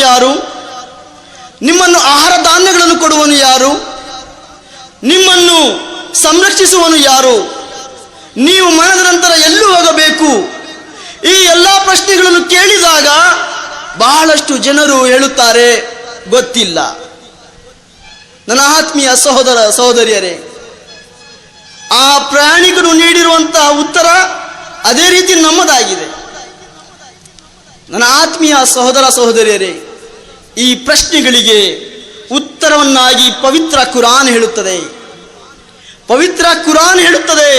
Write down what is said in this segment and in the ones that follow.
ಯಾರು? ನಿಮ್ಮನ್ನು ಆಹಾರ ಧಾನ್ಯಗಳನ್ನು ಕೊಡುವನು ಯಾರು? ನಿಮ್ಮನ್ನು ಸಂರಕ್ಷಿಸುವನು ಯಾರು? ನೀವು ಮರಣದ ನಂತರ ಎಲ್ಲಿ ಹೋಗಬೇಕು? ಈ ಎಲ್ಲ ಪ್ರಶ್ನೆಗಳನ್ನು ಕೇಳಿದಾಗ ಬಹಳಷ್ಟು ಜನರು ಹೇಳುತ್ತಾರೆ, ಗೊತ್ತಿಲ್ಲ. ನನ್ನ ಆತ್ಮೀಯ ಸಹೋದರ ಸಹೋದರಿಯರೇ, ಆ ಪ್ರಯಾಣಿಕರು ನೀಡಿರುವಂತಹ ಉತ್ತರ ಅದೇ ರೀತಿ ನಮ್ಮದಾಗಿದೆ. ನನ್ನ ಆತ್ಮೀಯ ಸಹೋದರ ಸಹೋದರಿಯರೇ, ಈ ಪ್ರಶ್ನೆಗಳಿಗೆ ಉತ್ತರವನ್ನಾಗಿ ಪವಿತ್ರ ಕುರಾನ್ ಹೇಳುತ್ತದೆ. ಪವಿತ್ರ ಕುರಾನ್ ಹೇಳುತ್ತದೆ,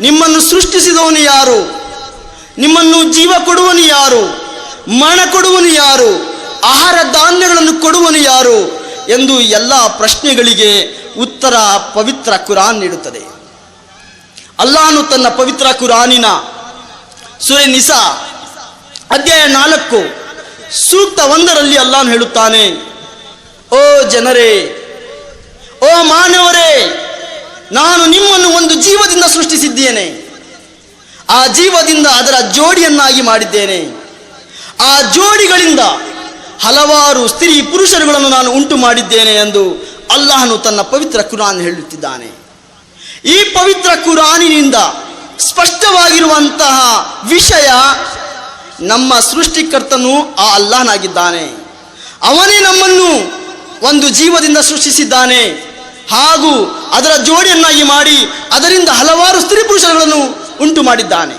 ನಿಮ್ಮನ್ನು ಸೃಷ್ಟಿಸಿದವನು ಯಾರು? ನಿಮ್ಮನ್ನು ಜೀವ ಕೊಡುವನು ಯಾರು? ಮರಣ ಕೊಡುವನು ಯಾರು? ಆಹಾರ ಧಾನ್ಯಗಳನ್ನು ಕೊಡುವನು ಯಾರು ಎಂದು ಎಲ್ಲ ಪ್ರಶ್ನೆಗಳಿಗೆ ಉತ್ತರ ಪವಿತ್ರ ಕುರಾನ್ ನೀಡುತ್ತದೆ. ಅಲ್ಲಾಹನು ತನ್ನ ಪವಿತ್ರ ಕುರಾನಿನ ಸೂರೆ ನಿಸಾ ಅಧ್ಯಾಯ 4 ಸೂಕ್ತ 1 ಅಲ್ಲಾಹನು ಹೇಳುತ್ತಾನೆ, ಓ ಜನರೇ, ಓ ಮಾನವರೇ, ನಾನು ನಿಮ್ಮನ್ನು ಒಂದು ಜೀವದಿಂದ ಸೃಷ್ಟಿಸಿದ್ದೇನೆ. ಆ ಜೀವದಿಂದ ಅದರ ಜೋಡಿಯನ್ನಾಗಿ ಮಾಡಿದ್ದೇನೆ. ಆ ಜೋಡಿಗಳಿಂದ ಹಲವಾರು ಸ್ತ್ರೀ ಪುರುಷರುಗಳನ್ನು ನಾನು ಉಂಟು ಮಾಡಿದ್ದೇನೆ ಎಂದು ಅಲ್ಲಾಹನು ತನ್ನ ಪವಿತ್ರ ಕುರಾನ್ ಹೇಳುತ್ತಿದ್ದಾನೆ. ಈ ಪವಿತ್ರ ಕುರಾನಿನಿಂದ ಸ್ಪಷ್ಟವಾಗಿರುವಂತಹ ವಿಷಯ, ನಮ್ಮ ಸೃಷ್ಟಿಕರ್ತನು ಆ ಅಲ್ಲಾಹನಾಗಿದ್ದಾನೆ. ಅವನೇ ನಮ್ಮನ್ನು ಒಂದು ಜೀವದಿಂದ ಸೃಷ್ಟಿಸಿದ್ದಾನೆ ಹಾಗೂ ಅದರ ಜೋಡಿಯನ್ನಾಗಿ ಮಾಡಿ ಅದರಿಂದ ಹಲವಾರು ಸ್ತ್ರೀ ಪುರುಷರುಗಳನ್ನು ಉಂಟು ಮಾಡಿದ್ದಾನೆ.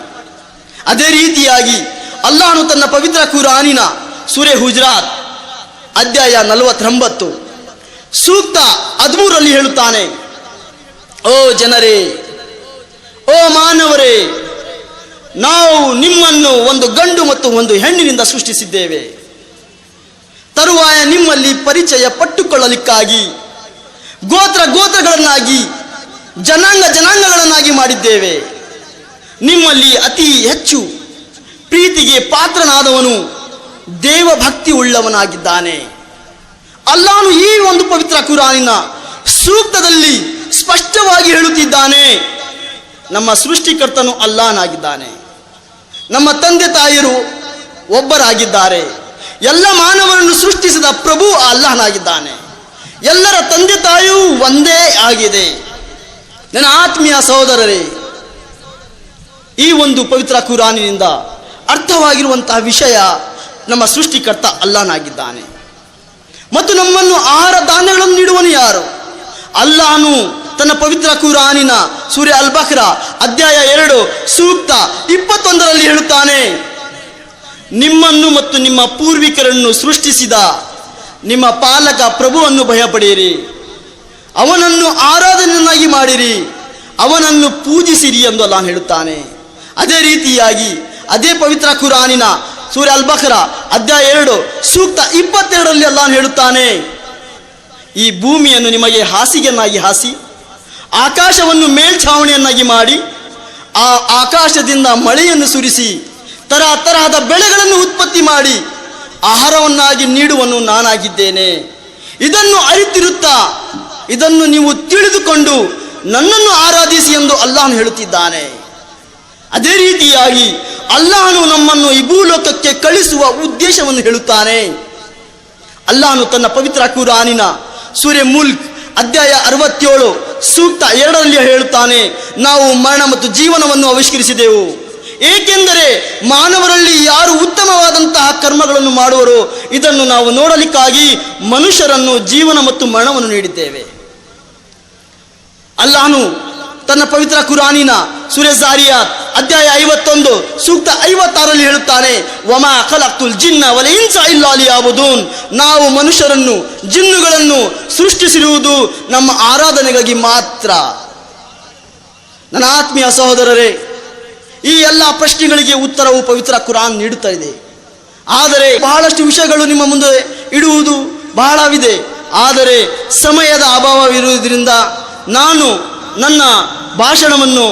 ಅದೇ ರೀತಿಯಾಗಿ ಅಲ್ಲಾಹನು ತನ್ನ ಪವಿತ್ರ ಕುರಾನಿನ ಸೂರೆ ಹುಜರಾತ್ ಅಧ್ಯಾಯ 49 ಸೂಕ್ತ 13 ಹೇಳುತ್ತಾನೆ, ಓ ಜನರೇ, ಓ ಮಾನವರೇ, ನಾವು ನಿಮ್ಮನ್ನು ಒಂದು ಗಂಡು ಮತ್ತು ಒಂದು ಹೆಣ್ಣಿನಿಂದ ಸೃಷ್ಟಿಸಿದ್ದೇವೆ. ತರುವಾಯ ನಿಮ್ಮಲ್ಲಿ ಪರಿಚಯ ಪಟ್ಟುಕೊಳ್ಳಲಿಕ್ಕಾಗಿ ಗೋತ್ರಗಳನ್ನಾಗಿ ಜನಾಂಗಗಳನ್ನಾಗಿ ಮಾಡಿದ್ದೇವೆ. ನಿಮ್ಮಲ್ಲಿ ಅತಿ ಹೆಚ್ಚು ಪ್ರೀತಿಗೆ ಪಾತ್ರನಾದವನು ದೇವಭಕ್ತಿ ಉಳ್ಳವನಾಗಿದ್ದಾನೆ. ಅಲ್ಲಾಹನು ಈ ಒಂದು ಪವಿತ್ರ ಕುರಾನಿನ ಸೂಕ್ತದಲ್ಲಿ ಸ್ಪಷ್ಟವಾಗಿ ಹೇಳುತ್ತಿದ್ದಾನೆ, ನಮ್ಮ ಸೃಷ್ಟಿಕರ್ತನು ಅಲ್ಲಾಹನಾಗಿದ್ದಾನೆ. ನಮ್ಮ ತಂದೆ ತಾಯಿಯರು ಒಬ್ಬರಾಗಿದ್ದಾರೆ. ಎಲ್ಲ ಮಾನವರನ್ನು ಸೃಷ್ಟಿಸಿದ ಪ್ರಭು ಅಲ್ಲಾಹನಾಗಿದ್ದಾನೆ. ಎಲ್ಲರ ತಂದೆ ತಾಯಿಯೂ ಒಂದೇ ಆಗಿದೆ. ನನ್ನ ಆತ್ಮೀಯ ಸಹೋದರರೇ, ಈ ಒಂದು ಪವಿತ್ರ ಕುರಾನಿನಿಂದ ಅರ್ಥವಾಗಿರುವಂತಹ ವಿಷಯ, ನಮ್ಮ ಸೃಷ್ಟಿಕರ್ತ ಅಲ್ಲಾಹನಾಗಿದ್ದಾನೆ. ಮತ್ತು ನಮ್ಮನ್ನು ಆಹಾರ ಧಾನ್ಯಗಳನ್ನು ನೀಡುವನು ಯಾರು? ಅಲ್ಲಾಹನು ತನ್ನ ಪವಿತ್ರ ಕುರಾನಿನ ಸೂರೆ ಅಲ್ ಬಕ್ರಾ ಅಧ್ಯಾಯ 2 ಸೂಕ್ತ 21 ಹೇಳುತ್ತಾನೆ, ನಿಮ್ಮನ್ನು ಮತ್ತು ನಿಮ್ಮ ಪೂರ್ವಿಕರನ್ನು ಸೃಷ್ಟಿಸಿದ ನಿಮ್ಮ ಪಾಲಕ ಪ್ರಭುವನ್ನು ಭಯಪಡಿರಿ, ಅವನನ್ನು ಆರಾಧನೆಯನ್ನಾಗಿ ಮಾಡಿರಿ, ಅವನನ್ನು ಪೂಜಿಸಿರಿ ಎಂದು ಅಲ್ಲಾಹ್ ಹೇಳುತ್ತಾನೆ. ಅದೇ ರೀತಿಯಾಗಿ ಅದೇ ಪವಿತ್ರ ಕುರಾನಿನ ಸೂರೆ ಅಲ್ ಬಕ್ರಾ ಅಧ್ಯಾಯ 2 ಸೂಕ್ತ 22 ಅಲ್ಲಾಹ್ ಹೇಳುತ್ತಾನೆ, ಈ ಭೂಮಿಯನ್ನು ನಿಮಗೆ ಹಾಸಿಗೆಯನ್ನಾಗಿ ಹಾಸಿ ಆಕಾಶವನ್ನು ಮೇಲ್ಛಾವಣಿಯನ್ನಾಗಿ ಮಾಡಿ ಆ ಆಕಾಶದಿಂದ ಮಳೆಯನ್ನು ಸುರಿಸಿ ತರಹದ ಬೆಳೆಗಳನ್ನು ಉತ್ಪತ್ತಿ ಮಾಡಿ ಆಹಾರವನ್ನಾಗಿ ನೀಡುವನು ನಾನಾಗಿದ್ದೇನೆ. ಇದನ್ನು ಅರಿತಿರುತ್ತಾ ಇದನ್ನು ನೀವು ತಿಳಿದುಕೊಂಡು ನನ್ನನ್ನು ಆರಾಧಿಸಿ ಎಂದು ಅಲ್ಲಾಹನು ಹೇಳುತ್ತಿದ್ದಾನೆ. ಅದೇ ರೀತಿಯಾಗಿ ಅಲ್ಲಾಹನು ನಮ್ಮನ್ನು ಈ ಭೂಲೋಕಕ್ಕೆ ಕಳಿಸುವ ಉದ್ದೇಶವನ್ನು ಹೇಳುತ್ತಾನೆ. ಅಲ್ಲಾಹನು ತನ್ನ ಪವಿತ್ರ ಕುರಾನಿನ ಸೂರೆ ಮುಲ್ಕ್ ಅಧ್ಯಾಯ 67 ಸೂಕ್ತ 2 ಹೇಳುತ್ತಾನೆ, ನಾವು ಮರಣ ಮತ್ತು ಜೀವನವನ್ನು ಆವಿಷ್ಕರಿಸಿದೆವು, ಏಕೆಂದರೆ ಮಾನವರಲ್ಲಿ ಯಾರು ಉತ್ತಮವಾದಂತಹ ಕರ್ಮಗಳನ್ನು ಮಾಡುವರೋ ಇದನ್ನು ನಾವು ನೋಡಲಿಕ್ಕಾಗಿ ಮನುಷ್ಯರನ್ನು ಜೀವನ ಮತ್ತು ಮರಣವನ್ನು ನೀಡಿದ್ದೇವೆ. ಅಲ್ಲಾಹನು ತನ್ನ ಪವಿತ್ರ ಕುರಾನಿನ ಸೂರೆ ಜಾರಿಯಾತ್ ಅಧ್ಯಾಯ 51 ಸೂಕ್ತ 56 ಹೇಳುತ್ತಾನೆ, ವಮಾ ಖಲಕ್ತುಲ್ ಜಿನ್ನ ವಲ್ ಇನ್ಸ ಇಲ್ಲಾ ಲಿಯಅಬುದೂನ್, ನಾವು ಮನುಷ್ಯರನ್ನು ಜಿನ್ನುಗಳನ್ನು ಸೃಷ್ಟಿಸಿರುವುದು ನಮ್ಮ ಆರಾಧನೆಗಾಗಿ ಮಾತ್ರ. ನನ್ನ ಆತ್ಮೀಯ ಸಹೋದರರೇ, ಈ ಎಲ್ಲ ಪ್ರಶ್ನೆಗಳಿಗೆ ಉತ್ತರವು ಪವಿತ್ರ ಕುರಾನ್ ನೀಡುತ್ತಾ ಇದೆ. ಆದರೆ ಬಹಳಷ್ಟು ವಿಷಯಗಳು ನಿಮ್ಮ ಮುಂದೆ ಇಡುವುದು ಬಹಳವಿದೆ. ಆದರೆ ಸಮಯದ ಅಭಾವವಿರುವುದರಿಂದ ನಾನು ನನ್ನ ಭಾಷಣವನ್ನು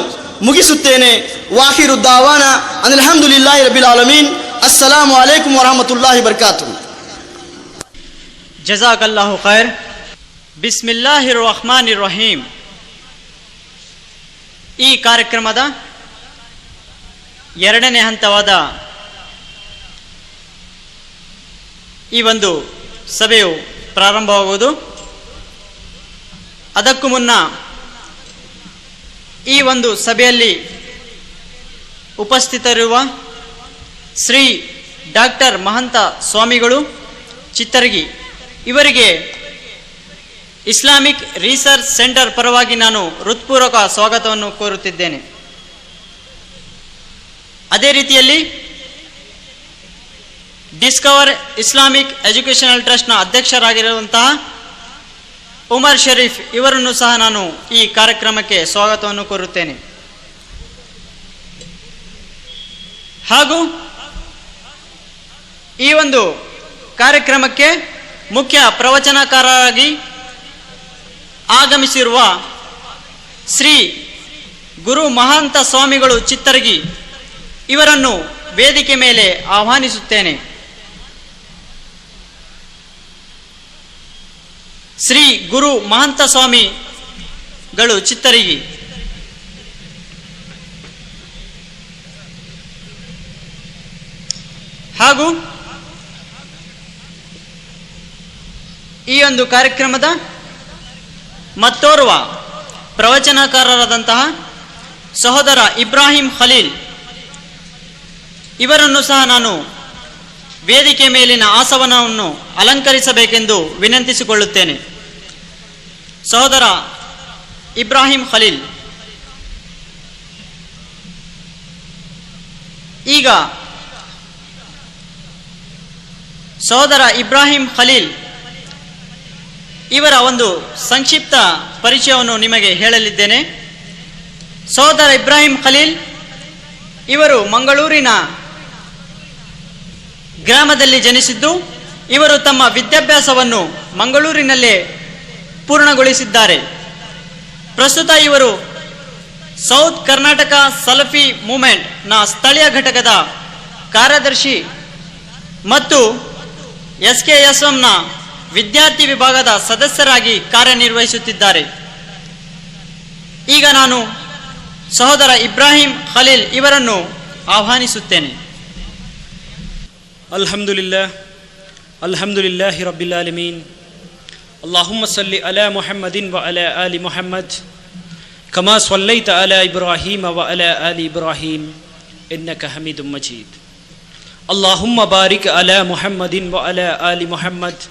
ಮುಗಿಸುತ್ತೇನೆ. ವಾಹಿರು ದಾವಾನ ಅಲ್ಹಮ್ದುಲಿಲ್ಲಾಹಿ ರಬ್ಬಿಲ್ ಆಲಮೀನ್. ಅಸ್ಸಲಾಮು ಅಲೈಕುಂ ವರಹಮತುಲ್ಲಾಹಿ ಬರ್ಕಾತುಹು. ಜಜಾಕಲ್ಲಾಹು ಖೈರ್. ಬಿಸ್ಮಿಲ್ಲಾಹಿರ್ ರಹ್ಮಾನಿರ್ ರಹೀಮ್. ಈ ಕಾರ್ಯಕ್ರಮದ ಎರಡನೇ ಹಂತವಾದ ಈ ಒಂದು ಸಭೆಯು ಪ್ರಾರಂಭವಾಗುವುದು. ಅದಕ್ಕೂ ಮುನ್ನ ಈ ಒಂದು ಸಭೆಯಲ್ಲಿ ಉಪಸ್ಥಿತರಿರುವ ಶ್ರೀ ಡಾಕ್ಟರ್ ಮಹಂತ ಸ್ವಾಮಿಗಳು ಚಿತ್ತರಗಿ ಇವರಿಗೆ ಇಸ್ಲಾಮಿಕ್ ರಿಸರ್ಚ್ ಸೆಂಟರ್ ಪರವಾಗಿ ನಾನು ಹೃತ್ಪೂರ್ವಕ ಸ್ವಾಗತವನ್ನು ಕೋರುತ್ತಿದ್ದೇನೆ. ಅದೇ ರೀತಿಯಲ್ಲಿ ಡಿಸ್ಕವರ್ ಇಸ್ಲಾಮಿಕ್ ಎಜುಕೇಷನಲ್ ಟ್ರಸ್ಟ್ನ ಅಧ್ಯಕ್ಷರಾಗಿರುವಂತಹ ಉಮರ್ ಶರೀಫ್ ಇವರನ್ನು ಸಹ ನಾನು ಈ ಕಾರ್ಯಕ್ರಮಕ್ಕೆ ಸ್ವಾಗತವನ್ನು ಕೋರುತ್ತೇನೆ. ಹಾಗೂ ಈ ಒಂದು ಕಾರ್ಯಕ್ರಮಕ್ಕೆ ಮುಖ್ಯ ಪ್ರವಚನಕಾರರಾಗಿ ಆಗಮಿಸಿರುವ ಶ್ರೀ ಗುರು ಮಹಾಂತ ಸ್ವಾಮಿಗಳು ಚಿತ್ತರಗಿ ಇವರನ್ನು ವೇದಿಕೆ ಮೇಲೆ ಆಹ್ವಾನಿಸುತ್ತೇನೆ. ಶ್ರೀ ಗುರು ಮಹಾಂತ ಸ್ವಾಮಿಗಳು ಚಿತ್ತರಗಿ. ಹಾಗೂ ಈ ಒಂದು ಕಾರ್ಯಕ್ರಮದ ಮತ್ತೋರ್ವ ಪ್ರವಚನಕಾರರಾದಂತಹ ಸಹೋದರ ಇಬ್ರಾಹಿಂ ಖಲೀಲ್ ಇವರನ್ನು ಸಹ ನಾನು ವೇದಿಕೆ ಮೇಲಿನ ಆಸನವನ್ನು ಅಲಂಕರಿಸಬೇಕೆಂದು ವಿನಂತಿಸಿಕೊಳ್ಳುತ್ತೇನೆ. ಸಹೋದರ ಇಬ್ರಾಹಿಂ ಖಲೀಲ್, ಈಗ ಸಹೋದರ ಇಬ್ರಾಹಿಂ ಖಲೀಲ್ ಇವರ ಒಂದು ಸಂಕ್ಷಿಪ್ತ ಪರಿಚಯವನ್ನು ನಿಮಗೆ ಹೇಳಲಿದ್ದೇನೆ. ಸಹೋದರ ಇಬ್ರಾಹಿಂ ಖಲೀಲ್ ಇವರು ಮಂಗಳೂರಿನ ಗ್ರಾಮದಲ್ಲಿ ಜನಿಸಿದ್ದು ಇವರು ತಮ್ಮ ವಿದ್ಯಾಭ್ಯಾಸವನ್ನು ಮಂಗಳೂರಿನಲ್ಲೇ ಪೂರ್ಣಗೊಳಿಸಿದ್ದಾರೆ. ಪ್ರಸ್ತುತ ಇವರು ಸೌತ್ ಕರ್ನಾಟಕ ಸಲಫಿ ಮೂವ್ಮೆಂಟ್ನ ಸ್ಥಳೀಯ ಘಟಕದ ಕಾರ್ಯದರ್ಶಿ ಮತ್ತು SKSMನ ವಿದ್ಯಾರ್ಥಿ ವಿಭಾಗದ ಸದಸ್ಯರಾಗಿ ಕಾರ್ಯನಿರ್ವಹಿಸುತ್ತಿದ್ದಾರೆ. ಈಗ ನಾನು ಸಹೋದರ ಇಬ್ರಾಹಿಂ ಖಲೀಲ್ ಇವರನ್ನು ಆಹ್ವಾನಿಸುತ್ತೇನೆ. ಅಲ್ಹಮ್ದುಲಿಲ್ಲಾಹಿ ರಬ್ಬಿಲ್ ಆಲಮೀನ್. ಅಲ್ಲಾಹುಮ್ಮ ಸಲ್ಲಿ ಅಲಾ ಮುಹಮ್ಮದಿನ್ ವ ಅಲಾ ಆಲಿ ಮುಹಮ್ಮದ್ ಕಮಾ ಸಲ್ಲೈತ ಅಲಾ ಇಬ್ರಾಹೀಮ ವ ಅಲಾ ಆಲಿ ಇಬ್ರಾಹೀಮ್ ಇನ್ನಕ ಹಮೀದುಂ ಮಜೀದ್. ಅಲ್ಲಾಹುಮ್ಮ ಬಾರಿಕ್ ಅಲಾ ಮುಹಮ್ಮದಿನ್ ವ ಅಲಾ ಆಲಿ ಮುಹಮ್ಮದ್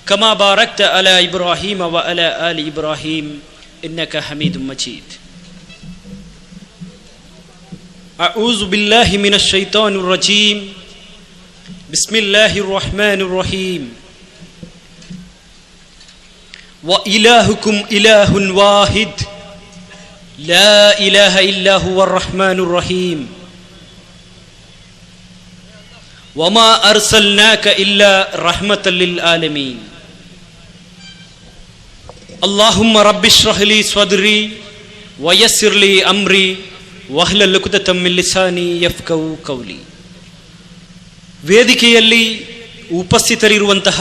ಕಮಾ ಬಾರಕ್ತ ಅಲಾ ಇಬ್ರಾಹೀಮ ವ ಅಲಾ ಆಲಿ ಇಬ್ರಾಹೀಮ್ ಇನ್ನಕ ಹಮೀದುಂ ಮಜೀದ್. ಅಊಜು ಬಿಲ್ಲಾಹಿ ಮಿನಶ್ ಶೈತಾನಿರ್ ರಜೀಮ್. ಬಿಸ್ಮಿಲ್ಲಾಹಿರ್ ರಹ್ಮಾನಿರ್ ರಹೀಮ್. ವ ಇಲಾಹುಕುಂ ಇಲಾಹುನ್ ವಾಹಿದ್ ಲಾ ಇಲಾಹ ಇಲ್ಲಾ ಹುವರ್ ರಹ್ಮಾನುರ್ ರಹೀಮ್. ವಮಾ ಅರ್ಸಲ್ನಾಕ ಇಲ್ಲಾ ರಹ್ಮತಲ್ ಲಿಲ್ ಆಲಮೀನ್. ಅಲ್ಲಾಹುಮ್ಮ ರಬ್ಬಿಶ್ರಹ್ ಲೀ ಸ್ವದ್ರಿ ವಯಸ್ಸಿರ್ ಲೀ ಅಮ್ರಿ ವಹ್ಲಲ್ ಉಕ್ದತಂ ಮಿನ್ ಲಿಸಾನಿ ಯಫ್ಕಹು ಕೌಲಿ. ವೇದಿಕೆಯಲ್ಲಿ ಉಪಸ್ಥಿತರಿರುವಂತಹ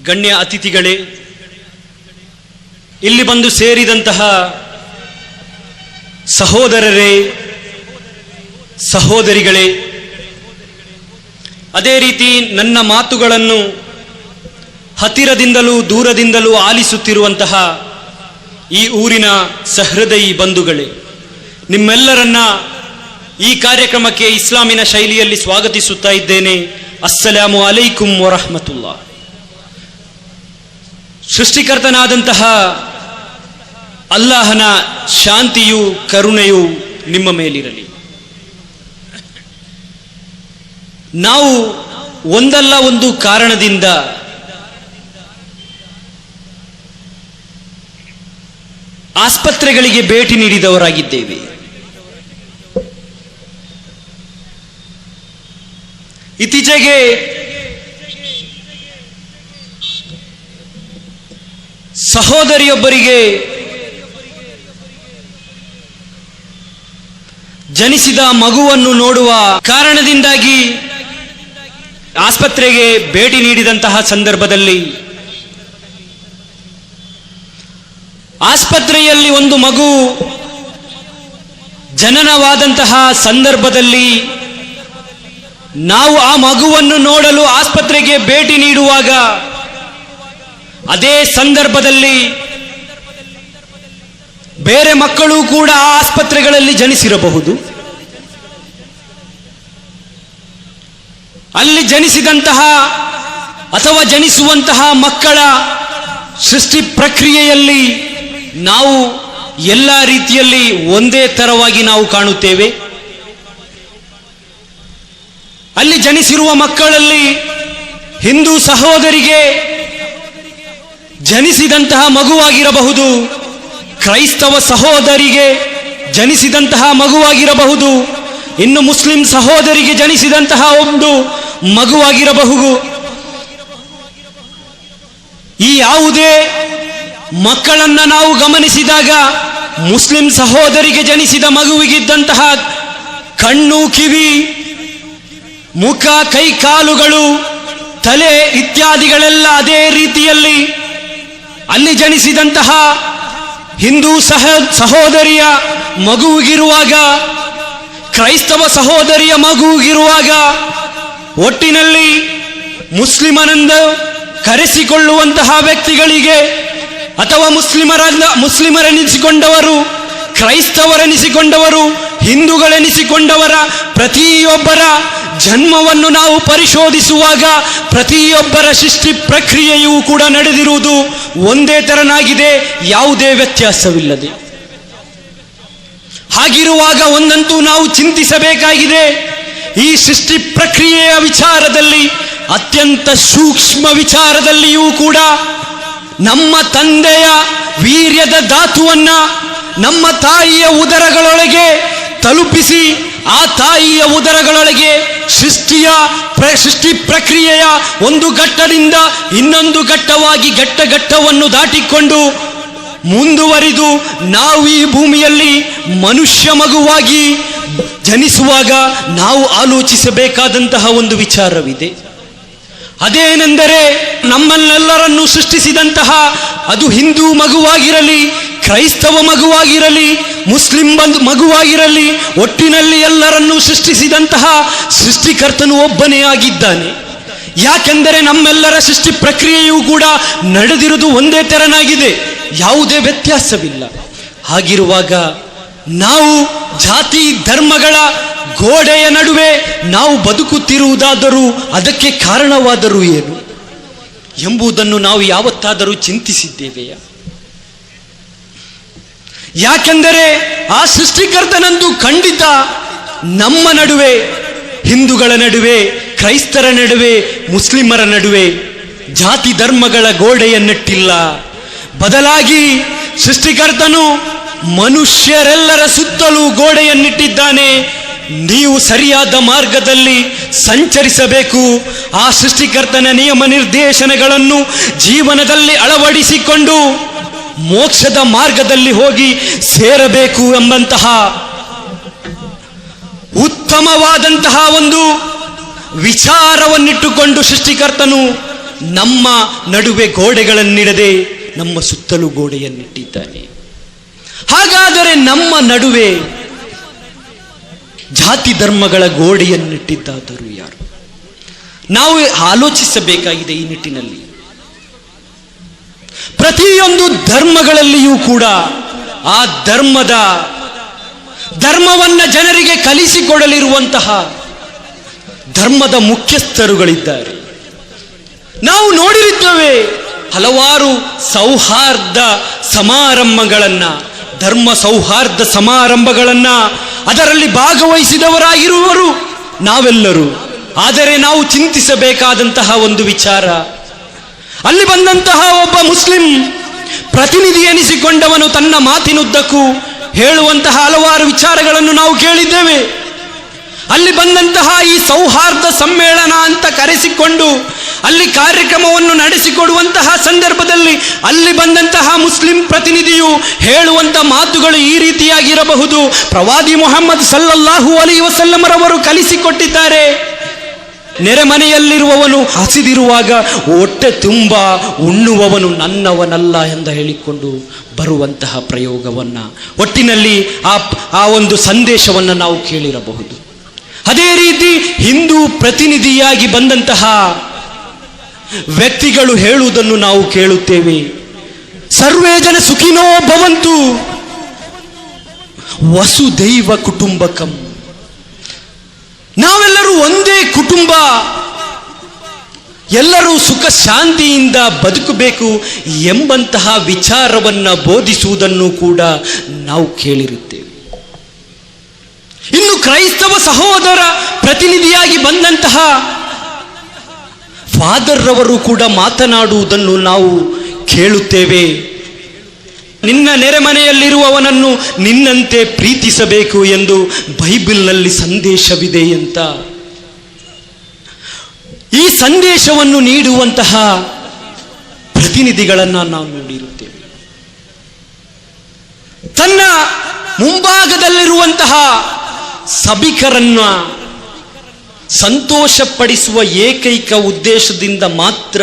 ಗಣ್ಯ ಅತಿಥಿಗಳೇ, ಇಲ್ಲಿ ಬಂದು ಸೇರಿದಂತಹ ಸಹೋದರರೇ, ಸಹೋದರಿಗಳೇ, ಅದೇ ರೀತಿ ನನ್ನ ಮಾತುಗಳನ್ನು ಹತ್ತಿರದಿಂದಲೂ ದೂರದಿಂದಲೂ ಆಲಿಸುತ್ತಿರುವಂತಹ ಈ ಊರಿನ ಸಹೃದಯಿ ಬಂಧುಗಳೇ, ನಿಮ್ಮೆಲ್ಲರನ್ನ ಈ ಕಾರ್ಯಕ್ರಮಕ್ಕೆ ಇಸ್ಲಾಮಿನ ಶೈಲಿಯಲ್ಲಿ ಸ್ವಾಗತಿಸುತ್ತಾ ಇದ್ದೇನೆ. ಅಸ್ಸಲಾಮು ಅಲೈಕುಂ ವರಹಮತುಲ್ಲಾ. ಸೃಷ್ಟಿಕರ್ತನಾದಂತಹ ಅಲ್ಲಾಹನ ಶಾಂತಿಯು ಕರುಣೆಯು ನಿಮ್ಮ ಮೇಲಿರಲಿ. ನಾವು ಒಂದಲ್ಲ ಒಂದು ಕಾರಣದಿಂದ ಆಸ್ಪತ್ರೆಗಳಿಗೆ ಭೇಟಿ ನೀಡಿದವರಾಗಿದ್ದೇವೆ. ಇತ್ತೀಚೆಗೆ ಸಹೋದರಿಯೊಬ್ಬರಿಗೆ ಜನಿಸಿದ ಮಗುವನ್ನು ನೋಡುವ ಕಾರಣದಿಂದಾಗಿ ಆಸ್ಪತ್ರೆಗೆ ಭೇಟಿ ನೀಡಿದಂತಹ ಸಂದರ್ಭದಲ್ಲಿ ಆಸ್ಪತ್ರೆಯಲ್ಲಿ ಒಂದು ಮಗು ಜನನವಾದಂತಹ ಸಂದರ್ಭದಲ್ಲಿ ನಾವು ಆ ಮಗುವನ್ನು ನೋಡಲು ಆಸ್ಪತ್ರೆಗೆ ಭೇಟಿ ನೀಡುವಾಗ ಅದೇ ಸಂದರ್ಭದಲ್ಲಿ ಬೇರೆ ಮಕ್ಕಳು ಕೂಡ ಆ ಆಸ್ಪತ್ರೆಗಳಲ್ಲಿ ಜನಿಸಿರಬಹುದು. ಅಲ್ಲಿ ಜನಿಸಿದಂತಹ ಅಥವಾ ಜನಿಸುವಂತಹ ಮಕ್ಕಳ ಸೃಷ್ಟಿ ಪ್ರಕ್ರಿಯೆಯಲ್ಲಿ ನಾವು ಎಲ್ಲ ರೀತಿಯಲ್ಲಿ ಒಂದೇ ತರವಾಗಿ ನಾವು ಕಾಣುತ್ತೇವೆ. ಅಲ್ಲಿ ಜನಿಸಿರುವ ಮಕ್ಕಳಲ್ಲಿ ಹಿಂದೂ ಸಹೋದರಿಗೆ ಜನಿಸಿದಂತಹ ಮಗುವಾಗಿರಬಹುದು, ಕ್ರೈಸ್ತವ ಸಹೋದರಿಗೆ ಜನಿಸಿದಂತಹ ಮಗುವಾಗಿರಬಹುದು, ಇನ್ನು ಮುಸ್ಲಿಂ ಸಹೋದರಿಗೆ ಜನಿಸಿದಂತಹ ಒಂದು ಮಗುವಾಗಿರಬಹುದು. ಈ ಯಾವುದೇ ಮಕ್ಕಳನ್ನ ನಾವು ಗಮನಿಸಿದಾಗ ಮುಸ್ಲಿಂ ಸಹೋದರಿಗೆ ಜನಿಸಿದ ಮಗುವಿಗಿದ್ದಂತಹ ಕಣ್ಣು, ಕಿವಿ, ಮುಖ, ಕೈ ಕಾಲುಗಳು, ತಲೆ ಇತ್ಯಾದಿಗಳೆಲ್ಲ ಅದೇ ರೀತಿಯಲ್ಲಿ ಅಲ್ಲಿ ಜನಿಸಿದಂತಹ ಹಿಂದೂ ಸಹೋದರಿಯ ಮಗುವಿಗಿರುವಾಗ, ಕ್ರೈಸ್ತವ ಸಹೋದರಿಯ ಮಗುವಿಗಿರುವಾಗ, ಒಟ್ಟಿನಲ್ಲಿ ಮುಸ್ಲಿಮನೆಂದು ಕರೆಸಿಕೊಳ್ಳುವಂತಹ ವ್ಯಕ್ತಿಗಳಿಗೆ ಅಥವಾ ಮುಸ್ಲಿಮರೆನಿಸಿಕೊಂಡವರು, ಕ್ರೈಸ್ತವರೆನಿಸಿಕೊಂಡವರು, ಹಿಂದೂಗಳೆನಿಸಿಕೊಂಡವರ ಪ್ರತಿಯೊಬ್ಬರ ಜನ್ಮವನ್ನು ನಾವು ಪರಿಶೋಧಿಸುವಾಗ ಪ್ರತಿಯೊಬ್ಬರ ಸೃಷ್ಟಿ ಪ್ರಕ್ರಿಯೆಯೂ ಕೂಡ ನಡೆದಿರುವುದು ಒಂದೇ ತೆರನಾಗಿದೆ, ಯಾವುದೇ ವ್ಯತ್ಯಾಸವಿಲ್ಲದೆ. ಹಾಗಿರುವಾಗ ಒಂದಂತೂ ನಾವು ಚಿಂತಿಸಬೇಕಾಗಿದೆ. ಈ ಸೃಷ್ಟಿ ಪ್ರಕ್ರಿಯೆಯ ವಿಚಾರದಲ್ಲಿ, ಅತ್ಯಂತ ಸೂಕ್ಷ್ಮ ವಿಚಾರದಲ್ಲಿಯೂ ಕೂಡ ನಮ್ಮ ತಂದೆಯ ವೀರ್ಯದ ಧಾತುವನ್ನ ನಮ್ಮ ತಾಯಿಯ ಉದರಗಳೊಳಗೆ ತಲುಪಿಸಿ ಆ ತಾಯಿಯ ಉದರಗಳೊಳಗೆ ಸೃಷ್ಟಿ ಪ್ರಕ್ರಿಯೆಯ ಒಂದು ಘಟ್ಟದಿಂದ ಇನ್ನೊಂದು ಘಟ್ಟವಾಗಿ ಘಟ್ಟವನ್ನು ದಾಟಿಕೊಂಡು ಮುಂದುವರಿದು ನಾವು ಈ ಭೂಮಿಯಲ್ಲಿ ಮನುಷ್ಯ ಮಗುವಾಗಿ ಜನಿಸುವಾಗ ನಾವು ಆಲೋಚಿಸಬೇಕಾದಂತಹ ಒಂದು ವಿಚಾರವಿದೆ. ಅದೇನೆಂದರೆ ನಮ್ಮನ್ನೆಲ್ಲರನ್ನು ಸೃಷ್ಟಿಸಿದಂತಹ ಅದು ಹಿಂದೂ ಮಗುವಾಗಿರಲಿ, ಕ್ರೈಸ್ತವ ಮಗುವಾಗಿರಲಿ, ಮುಸ್ಲಿಂ ಮಗುವಾಗಿರಲಿ, ಒಟ್ಟಿನಲ್ಲಿ ಎಲ್ಲರನ್ನೂ ಸೃಷ್ಟಿಸಿದಂತಹ ಸೃಷ್ಟಿಕರ್ತನು ಒಬ್ಬನೇ ಆಗಿದ್ದಾನೆ. ಯಾಕೆಂದರೆ ನಮ್ಮೆಲ್ಲರ ಸೃಷ್ಟಿ ಪ್ರಕ್ರಿಯೆಯೂ ಕೂಡ ನಡೆದಿರುವುದು ಒಂದೇ ತೆರನಾಗಿದೆ, ಯಾವುದೇ ವ್ಯತ್ಯಾಸವಿಲ್ಲ. ಹಾಗಿರುವಾಗ ನಾವು ಜಾತಿ ಧರ್ಮಗಳ ಗೋಡೆಯ ನಡುವೆ ನಾವು ಬದುಕುತ್ತಿರುವುದಾದರೂ ಅದಕ್ಕೆ ಕಾರಣವಾದರೂ ಏನು ಎಂಬುದನ್ನು ನಾವು ಯಾವತ್ತಾದರೂ ಚಿಂತಿಸಿದ್ದೇವೆಯಾ? ಯಾಕೆಂದರೆ ಆ ಸೃಷ್ಟಿಕರ್ತನಂತೂ ಖಂಡಿತ ನಮ್ಮ ನಡುವೆ, ಹಿಂದೂಗಳ ನಡುವೆ, ಕ್ರೈಸ್ತರ ನಡುವೆ, ಮುಸ್ಲಿಮರ ನಡುವೆ ಜಾತಿ ಧರ್ಮಗಳ ಗೋಡೆಯನ್ನಿಟ್ಟಿಲ್ಲ. ಬದಲಾಗಿ ಸೃಷ್ಟಿಕರ್ತನು ಮನುಷ್ಯರೆಲ್ಲರ ಸುತ್ತಲೂ ಗೋಡೆಯನ್ನಿಟ್ಟಿದ್ದಾನೆ. ನೀವು ಸರಿಯಾದ ಮಾರ್ಗದಲ್ಲಿ ಸಂಚರಿಸಬೇಕು. ಆ ಸೃಷ್ಟಿಕರ್ತನ ನಿಯಮ ನಿರ್ದೇಶನಗಳನ್ನು ಜೀವನದಲ್ಲಿ ಅಳವಡಿಸಿಕೊಂಡು ಮೋಕ್ಷದ ಮಾರ್ಗದಲ್ಲಿ ಹೋಗಿ ಸೇರಬೇಕು ಎಂಬಂತಹ ಉತ್ತಮವಾದಂತಹ ಒಂದು ವಿಚಾರವನ್ನಿಟ್ಟುಕೊಂಡು ಸೃಷ್ಟಿಕರ್ತನು ನಮ್ಮ ನಡುವೆ ಗೋಡೆಗಳನ್ನಿಡದೆ ನಮ್ಮ ಸುತ್ತಲೂ ಗೋಡೆಯನ್ನಿಟ್ಟಿದ್ದಾನೆ. ಹಾಗಾದರೆ ನಮ್ಮ ನಡುವೆ ಜಾತಿ ಧರ್ಮಗಳ ಗೋಡೆಯನ್ನಿಟ್ಟಿದ್ದಾದರೂ ಯಾರು? ನಾವು ಆಲೋಚಿಸಬೇಕಾಗಿದೆ. ಈ ನಿಟ್ಟಿನಲ್ಲಿ ಪ್ರತಿಯೊಂದು ಧರ್ಮಗಳಲ್ಲಿಯೂ ಕೂಡ ಆ ಧರ್ಮವನ್ನ ಜನರಿಗೆ ಕಲಿಸಿಕೊಡಲಿರುವಂತಹ ಧರ್ಮದ ಮುಖ್ಯಸ್ಥರುಗಳಿದ್ದಾರೆ. ನಾವು ನೋಡಿರುತ್ತೇವೆ ಹಲವಾರು ಸೌಹಾರ್ದ ಸಮಾರಂಭಗಳನ್ನ, ಧರ್ಮ ಸೌಹಾರ್ದ ಸಮಾರಂಭಗಳನ್ನ ಅದರಲ್ಲಿ ಭಾಗವಹಿಸಿದವರಾಗಿರುವರು ನಾವೆಲ್ಲರೂ. ಆದರೆ ನಾವು ಚಿಂತಿಸಬೇಕಾದಂತಹ ಒಂದು ವಿಚಾರ, ಅಲ್ಲಿ ಬಂದಂತಹ ಒಬ್ಬ ಮುಸ್ಲಿಂ ಪ್ರತಿನಿಧಿ ಎನಿಸಿಕೊಂಡವನು ತನ್ನ ಮಾತಿನುದ್ದಕ್ಕೂ ಹೇಳುವಂತಹ ಹಲವಾರು ವಿಚಾರಗಳನ್ನು ನಾವು ಕೇಳಿದ್ದೇವೆ. ಅಲ್ಲಿ ಬಂದಂತಹ ಈ ಸೌಹಾರ್ದ ಸಮ್ಮೇಳನ ಅಂತ ಕರೆಸಿಕೊಂಡು ಅಲ್ಲಿ ಕಾರ್ಯಕ್ರಮವನ್ನು ನಡೆಸಿಕೊಡುವಂತಹ ಸಂದರ್ಭದಲ್ಲಿ ಅಲ್ಲಿ ಬಂದಂತಹ ಮುಸ್ಲಿಂ ಪ್ರತಿನಿಧಿಯು ಹೇಳುವಂತ ಮಾತುಗಳು ಈ ರೀತಿಯಾಗಿರಬಹುದು. ಪ್ರವಾದಿ ಮುಹಮ್ಮದ್ ಸಲ್ಲಲ್ಲಾಹು ಅಲೈಹಿ ವಸಲ್ಲಮರವರು ಕಲಿಸಿಕೊಟ್ಟಿದ್ದಾರೆ, ನೆರೆಮನೆಯಲ್ಲಿರುವವನು ಹಸಿದಿರುವಾಗ ಹೊಟ್ಟೆ ತುಂಬ ಉಣ್ಣುವವನು ನನ್ನವನಲ್ಲ ಎಂದು ಹೇಳಿಕೊಂಡು ಬರುವಂತಹ ಪ್ರಯೋಗವನ್ನ, ಒಟ್ಟಿನಲ್ಲಿ ಆ ಒಂದು ಸಂದೇಶವನ್ನು ನಾವು ಕೇಳಿರಬಹುದು. ಅದೇ ರೀತಿ ಹಿಂದೂ ಪ್ರತಿನಿಧಿಯಾಗಿ ಬಂದಂತಹ ವ್ಯಕ್ತಿಗಳು ಹೇಳುವುದನ್ನು ನಾವು ಕೇಳುತ್ತೇವೆ. ಸರ್ವೇ ಜನ ಸುಖಿನೋ ಭವಂತು, ವಸುದೈವ ಕುಟುಂಬಕಂ. ನಾವೆಲ್ಲರೂ ಒಂದೇ ಕುಟುಂಬ, ಎಲ್ಲರೂ ಸುಖ ಶಾಂತಿಯಿಂದ ಬದುಕಬೇಕು ಎಂಬಂತಹ ವಿಚಾರವನ್ನ ಬೋಧಿಸುವುದನ್ನು ಕೂಡ ನಾವು ಕೇಳಿರುತ್ತೇವೆ. ಇನ್ನು ಕ್ರೈಸ್ತವ ಸಹೋದರ ಪ್ರತಿನಿಧಿಯಾಗಿ ಬಂದಂತಹ ಫಾದರ್ ರವರು ಕೂಡ ಮಾತನಾಡುವುದನ್ನು ನಾವು ಕೇಳುತ್ತೇವೆ. ನಿನ್ನ ನೆರೆಮನೆಯಲ್ಲಿರುವವನನ್ನು ನಿನ್ನಂತೆ ಪ್ರೀತಿಸಬೇಕು ಎಂದು ಬೈಬಲ್ನಲ್ಲಿ ಸಂದೇಶವಿದೆ ಅಂತ. ಈ ಸಂದೇಶವನ್ನು ನೀಡುವಂತಹ ಪ್ರತಿನಿಧಿಗಳನ್ನು ನಾವು ನೋಡಿರುತ್ತೇವೆ. ತನ್ನ ಮುಂಭಾಗದಲ್ಲಿರುವಂತಹ ಸಭಿಕರನ್ನ ಸಂತೋಷಪಡಿಸುವ ಏಕೈಕ ಉದ್ದೇಶದಿಂದ ಮಾತ್ರ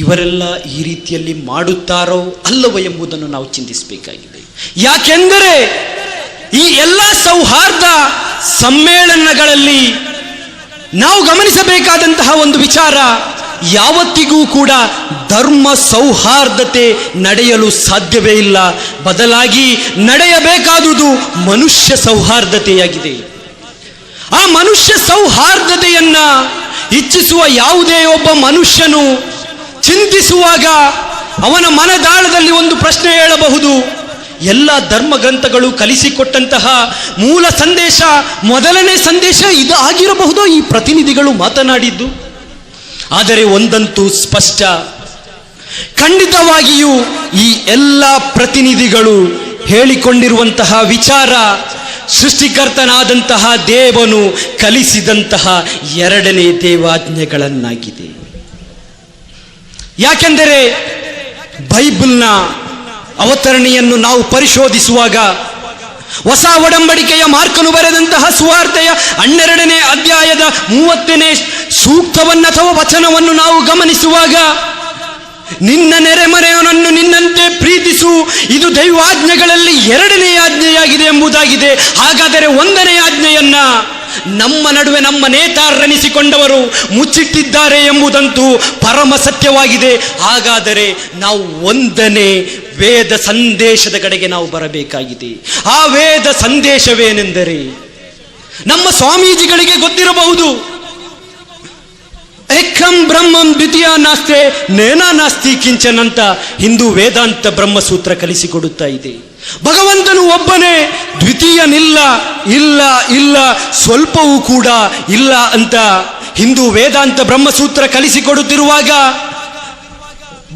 ಇವರೆಲ್ಲ ಈ ರೀತಿಯಲ್ಲಿ ಮಾಡುತ್ತಾರೋ ಅಲ್ಲವೋ ಎಂಬುದನ್ನು ನಾವು ಚಿಂತಿಸಬೇಕಾಗಿದೆ. ಯಾಕೆಂದರೆ ಈ ಎಲ್ಲ ಸೌಹಾರ್ದ ಸಮ್ಮೇಳನಗಳಲ್ಲಿ ನಾವು ಗಮನಿಸಬೇಕಾದಂತಹ ಒಂದು ವಿಚಾರ, ಯಾವತ್ತಿಗೂ ಕೂಡ ಧರ್ಮ ಸೌಹಾರ್ದತೆ ನಡೆಯಲು ಸಾಧ್ಯವೇ ಇಲ್ಲ. ಬದಲಾಗಿ ನಡೆಯಬೇಕಾದುದು ಮನುಷ್ಯ ಸೌಹಾರ್ದತೆಯಾಗಿದೆ. ಆ ಮನುಷ್ಯ ಸೌಹಾರ್ದತೆಯನ್ನ ಇಚ್ಛಿಸುವ ಯಾವುದೇ ಒಬ್ಬ ಮನುಷ್ಯನು ಚಿಂತಿಸುವಾಗ ಅವನ ಮನದಾಳದಲ್ಲಿ ಒಂದು ಪ್ರಶ್ನೆ ಹೇಳಬಹುದು. ಎಲ್ಲ ಧರ್ಮಗ್ರಂಥಗಳು ಕಲಿಸಿಕೊಟ್ಟಂತಹ ಮೂಲ ಸಂದೇಶ, ಮೊದಲನೇ ಸಂದೇಶ ಇದು ಆಗಿರಬಹುದೋ ಈ ಪ್ರತಿನಿಧಿಗಳು ಮಾತನಾಡಿದ್ದು? ಆದರೆ ಒಂದಂತೂ ಸ್ಪಷ್ಟ, ಖಂಡಿತವಾಗಿಯೂ ಈ ಎಲ್ಲ ಪ್ರತಿನಿಧಿಗಳು ಹೇಳಿಕೊಂಡಿರುವಂತಹ ವಿಚಾರ ಸೃಷ್ಟಿಕರ್ತನಾದಂತಹ ದೇವನು ಕಲಿಸಿದಂತಹ ಎರಡನೇ ದೇವಾಜ್ಞೆಗಳನ್ನಾಗಿದೆ. ಯಾಕೆಂದರೆ ಬೈಬಲ್ನ ಅವತರಣೆಯನ್ನು ನಾವು ಪರಿಶೋಧಿಸುವಾಗ ಹೊಸ ಒಡಂಬಡಿಕೆಯ ಮಾರ್ಕನು ಬರೆದಂತಹ ಸುವಾರ್ತೆಯ 12ನೇ ಅಧ್ಯಾಯದ 30ನೇ ಸೂಕ್ತವನ್ನು ಅಥವಾ ವಚನವನ್ನು ನಾವು ಗಮನಿಸುವಾಗ, ನಿನ್ನ ನೆರೆಮನೆಯವನನ್ನು ನಿನ್ನಂತೆ ಪ್ರೀತಿಸು, ಇದು ದೈವಾಜ್ಞೆಗಳಲ್ಲಿ 2ನೇ ಆಜ್ಞೆಯಾಗಿದೆ ಎಂಬುದಾಗಿದೆ. ಹಾಗಾದರೆ 1ನೇ ಆಜ್ಞೆಯನ್ನ ನಮ್ಮ ನಡುವೆ ನಮ್ಮ ನೇತಾರರೆನಿಸಿಕೊಂಡವರು ಮುಚ್ಚಿಟ್ಟಿದ್ದಾರೆ ಎಂಬುದಂತೂ ಪರಮ ಸತ್ಯವಾಗಿದೆ. ಹಾಗಾದರೆ ನಾವು 1ನೇ ವೇದ ಸಂದೇಶದ ಕಡೆಗೆ ನಾವು ಬರಬೇಕಾಗಿದೆ. ಆ ವೇದ ಸಂದೇಶವೇನೆಂದರೆ, ನಮ್ಮ ಸ್ವಾಮೀಜಿಗಳಿಗೆ ಗೊತ್ತಿರಬಹುದು, ಏಕಂ ಬ್ರಹ್ಮಂ ದ್ವಿತೀಯ ನಾಸ್ತೆ ನೇನಾ ನಾಸ್ತಿ ಕಿಂಚನ್ ಅಂತ ಹಿಂದೂ ವೇದಾಂತ ಬ್ರಹ್ಮಸೂತ್ರ ಕಲಿಸಿಕೊಡುತ್ತಾ ಇದೆ. ಭಗವಂತನು ಒಬ್ಬನೇ, ದ್ವಿತೀಯನಿಲ್ಲ, ಇಲ್ಲ ಇಲ್ಲ ಸ್ವಲ್ಪವೂ ಕೂಡ ಇಲ್ಲ ಅಂತ ಹಿಂದೂ ವೇದಾಂತ ಬ್ರಹ್ಮಸೂತ್ರ ಕಲಿಸಿಕೊಡುತ್ತಿರುವಾಗ,